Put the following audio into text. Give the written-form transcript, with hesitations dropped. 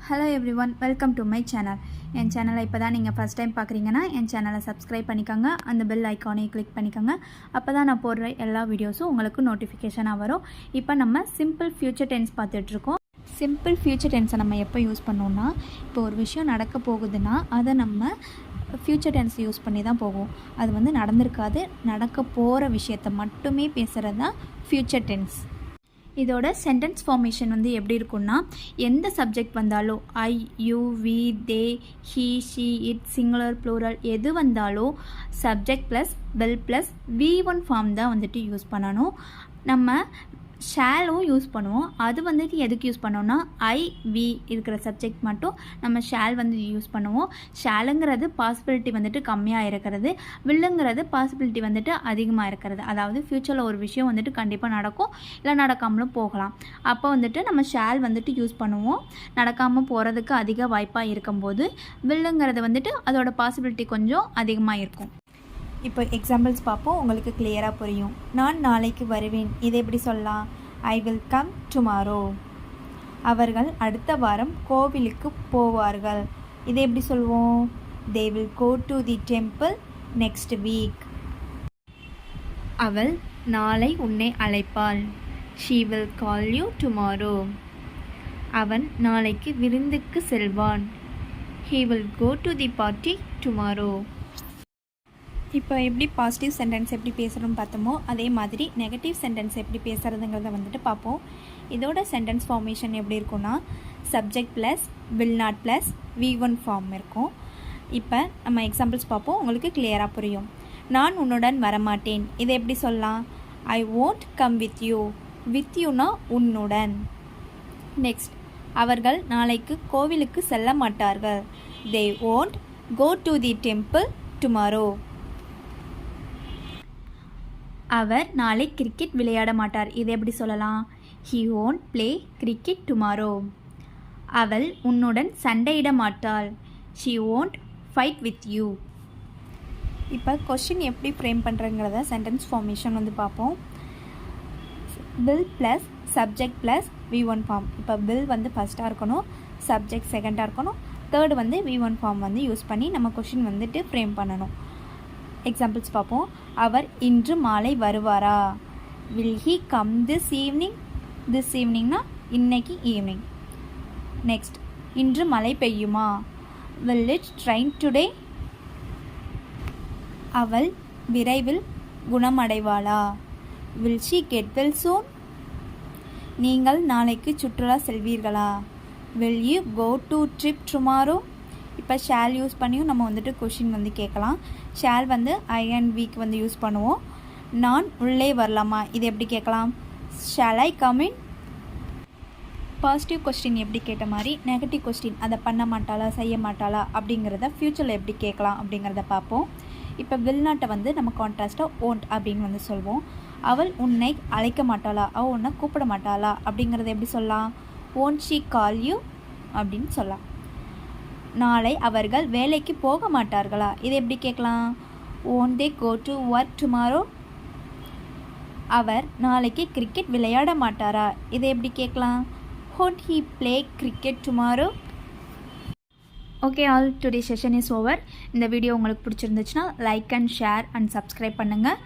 Hello everyone, welcome to my channel. என் சேனலை இப்போ தான் நீங்கள் ஃபஸ்ட் டைம் பார்க்குறீங்கன்னா என் சேனலை சப்ஸ்கிரைப் பண்ணிக்கோங்க, அந்த பெல் ஐக்கானையும் கிளிக் பண்ணிக்கோங்க. அப்போ தான் நான் போடுற எல்லா வீடியோஸும் உங்களுக்கு நோட்டிஃபிகேஷனாக வரும். இப்போ நம்ம சிம்பிள் ஃப்யூச்சர் டென்ஸ் பார்த்துட்ருக்கோம். சிம்பிள் ஃப்யூச்சர் டென்ஸை நம்ம எப்போ யூஸ் பண்ணோம்னா, இப்போ ஒரு விஷயம் நடக்க போகுதுன்னா அதை நம்ம ஃப்யூச்சர் டென்ஸ் யூஸ் பண்ணி தான் போகும். அது வந்து நடந்திருக்காது, நடக்க போகிற விஷயத்தை மட்டுமே பேசுகிறது தான் ஃப்யூச்சர் டென்ஸ். இதோட சென்டென்ஸ் ஃபார்மேஷன் வந்து எப்படி இருக்குன்னா, எந்த சப்ஜெக்ட் வந்தாலும் I, you, we, they, he, she, it, singular, plural எது வந்தாலும் subject plus will plus V1 form தான் வந்துட்டு யூஸ் பண்ணணும். நம்ம ஷாலும் யூஸ் பண்ணுவோம். அது வந்துட்டு எதுக்கு யூஸ் பண்ணோம்னா, ஐ, வி இருக்கிற சப்ஜெக்ட் மட்டும் நம்ம ஷால் வந்து யூஸ் பண்ணுவோம். ஷாலுங்கிறது பாசிபிலிட்டி வந்துட்டு கம்மியாக இருக்கிறது, வில்லுங்கிறது பாசிபிலிட்டி வந்துட்டு அதிகமாக இருக்கிறது. அதாவது ஃப்யூச்சரில் ஒரு விஷயம் வந்துட்டு கண்டிப்பாக நடக்கும், இல்லை நடக்காமலும் போகலாம். அப்போ வந்துட்டு நம்ம ஷால் வந்துட்டு யூஸ் பண்ணுவோம். நடக்காமல் போகிறதுக்கு அதிக வாய்ப்பாக இருக்கும்போது வில்லுங்கிறது வந்துட்டு அதோட பாசிபிலிட்டி கொஞ்சம் அதிகமாக இருக்கும். இப்போ எக்ஸாம்பிள்ஸ் பார்ப்போம், உங்களுக்கு கிளியராக புரியும். நான் நாளைக்கு வருவேன், இதை எப்படி சொல்லலாம்? I will come tomorrow. அவர்கள் அடுத்த வாரம் கோவிலுக்கு போவார்கள், இதை எப்படி சொல்வோம்? They will go to the temple next week. அவள் நாளை உன்னை அழைப்பாள், she will call you tomorrow. அவன் நாளைக்கு விருந்துக்கு செல்வான், he will go to the party tomorrow. இப்போ எப்படி பாசிட்டிவ் சென்டென்ஸ் எப்படி பேசுகிறோன்னு பார்த்தோமோ, அதே மாதிரி நெகட்டிவ் சென்டென்ஸ் எப்படி பேசுகிறதுங்கிறத வந்துட்டு பார்ப்போம். இதோட சென்டென்ஸ் ஃபார்மேஷன் எப்படி இருக்குன்னா, subject plus will not plus V1 form இருக்கும். இப்போ நம்ம எக்ஸாம்பிள்ஸ் பார்ப்போம், உங்களுக்கு கிளியராக புரியும். நான் உன்னுடன் வரமாட்டேன், இதை எப்படி சொல்லலாம்? I won't come with you. With யூனா உன்னுடன். நெக்ஸ்ட், அவர்கள் நாளைக்கு கோவிலுக்கு செல்ல மாட்டார்கள், they won't go to the temple tomorrow. அவர் நாளை கிரிக்கெட் விளையாட மாட்டார், இதை எப்படி சொல்லலாம்? He won't play cricket tomorrow. அவள் உன்னுடன் சண்டையிட மாட்டாள், She won't fight with you. இப்போ கொஸ்டின் எப்படி ஃப்ரேம் பண்ணுறங்கிறத சென்டென்ஸ் ஃபார்மேஷன் வந்து பார்ப்போம். will plus subject plus V1 form. இப்போ will வந்து ஃபஸ்ட்டாக இருக்கணும், சப்ஜெக்ட் செகண்டாக இருக்கணும், தேர்டு வந்து V1 ஃபார்ம் வந்து யூஸ் பண்ணி நம்ம கொஸ்டின் வந்துட்டு ஃப்ரேம் பண்ணணும். எக்ஸாம்பிள்ஸ் பார்ப்போம். அவர் இன்று மாலை வருவாரா? Will he come this evening? This ஈவினிங்னா இன்னைக்கு ஈவினிங். நெக்ஸ்ட், இன்று மழை பெய்யுமா? Will it drain today? அவள் விரைவில் குணமடைவாளா? வில் ஷீ கெட் வெல் சூன்? நீங்கள் நாளைக்கு சுற்றுலா செல்வீர்களா? Will you go to trip tomorrow? இப்போ ஷால் யூஸ் பண்ணியும் நம்ம வந்துட்டு கொஷின் வந்து கேட்கலாம். ஷால் வந்து ஐ அண்ட் வீக் வந்து யூஸ் பண்ணுவோம். நான் உள்ளே வரலாமா, இது எப்படி கேட்கலாம்? Shall I come in? Positive question எப்படி கேட்ட மாதிரி நெகட்டிவ் கொஸ்டின் அதை பண்ண மாட்டாளா செய்ய மாட்டாளா அப்படிங்கிறத ஃப்யூச்சரில் எப்படி கேட்கலாம் அப்படிங்கிறத பார்ப்போம். இப்போ வில் நாட்டை வந்து நம்ம கான்ட்ராஸ்ட்டாக ஓன்ட் அப்படின்னு வந்து சொல்வோம். அவள் உன்னை அழைக்க மாட்டாளா, அவள் உன்னை கூப்பிட மாட்டாளா அப்படிங்கிறத எப்படி சொல்லலாம்? ஓன்ட் ஷீ கால் யூ அப்படின்னு சொல்லலாம். நாளை அவர்கள் வேலைக்கு போக மாட்டார்களா, இதை எப்படி கேட்கலாம்? won't they go to work tomorrow? அவர் நாளைக்கு கிரிக்கெட் விளையாட மாட்டாரா, இதை எப்படி கேட்கலாம்? won't he play cricket tomorrow? Okay all, today session is over. இந்த வீடியோ உங்களுக்கு பிடிச்சிருந்துச்சுன்னா like and share and subscribe பண்ணுங்கள்.